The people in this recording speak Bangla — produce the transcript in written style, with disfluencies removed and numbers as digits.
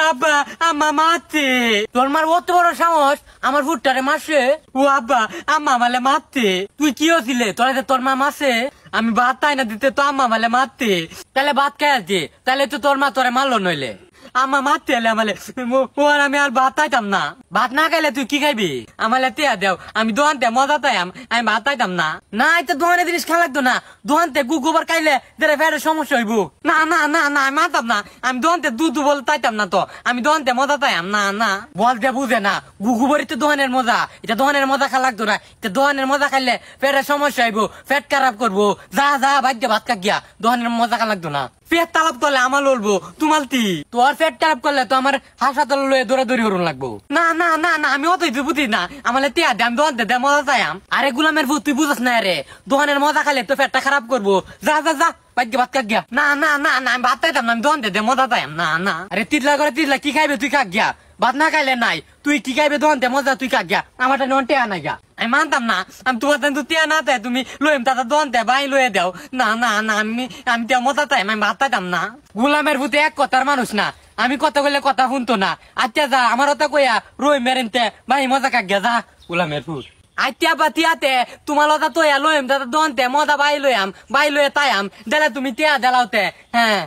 আব্বা আম্মা মারতে তোর মার অত বড় সাহস আমার ফুটটারে মাসে ও আব্বা আম্মা মালে মারতে তুই কি হচ্ছিলে তোর মা মাসে আমি ভাত তাই না দিতে তো আম্মা মালে মারতে তাহলে ভাত খাই আছে তাহলে তো তোর মা তোরে মারলো নইলে আম্মা মারতে এলে আমালে ও আর আমি আর ভাত খাইতাম না ভাত না খাইলে তুই কি খাইবি আমালে তিয়া দেও আমি দোকানতে মজা তাইম আমি ভাত খাইতাম না না এটা দোকানের জিনিস খাওয়া লাগতো না দোকানতে গোবর খাইলে তোর ফেরের সমস্যা হইব না না না না আমি মারতাম না আমি দোকানতে দুধ বল তাইতাম না তো আমি দোকানতে মজা তাইম না না বলতে বুঝে না গোবরই তো দোকানের মজা এটা দোকানের মজা খাওয়া লাগতো না এটা দোকানের মজা খাইলে ফেরের সমস্যা হইব পেট খারাপ করবো যা যা ভাগ্যে ভাত খা গিয়া দোকানের মজা খাওয়া লাগতো না পেট তালাপ করলে আমার লড়বো তুমালতি তোর পেট তালাপ করলে তো আমার হাসপাতাল লয়ে দৌড়াদৌড়ি করুন লাগবো না না না না আমি অতই বুঝি না আমার তিয়া দে আমি দোকান দে মজা চাইম আরে গুলামের ভূত তুই বুঝস না রে দোকানের মজা খাইলে তো পেটটা খারাপ করবো যা যা যা ভাগ্যে ভাত খা গিয়া না না না না আমি ভাত খাইতাম না আমি দোকান দে মজা চাইম না না আরে তিতলা করে তিতলা কি খাইবে তুই খা গিয়া ভাত না খাইলে নাই তুই কি খাইবে দোকান দে মজা তুই খা গিয়া আমারটা নন টেয়া না গিয়া আমি মানতাম না আমি তোমার তো টিয়া না তাই তুমি লইম তাতে দোকান দে বাই লয়ে দাও না না না আমি টিয়া মজা চাইম আমি ভাত খাইতাম না গুলামের ভূতে এক কথার মানুষ না আমি কথা বললে কথা শুনতো না আচ্ছা যা আমার ওটা কইয়া রই মেরেনতে ভাই মজা কাক গিয়া যা গুলামের ভূত আইতিয়া পাতিয়াতে তোমার লতা তো লইম দাদা দনতে মজা বাই লইয়াম বাই লয়ে তাইয়াম দেলা তুমি টিয়া দেলাওতে হ্যাঁ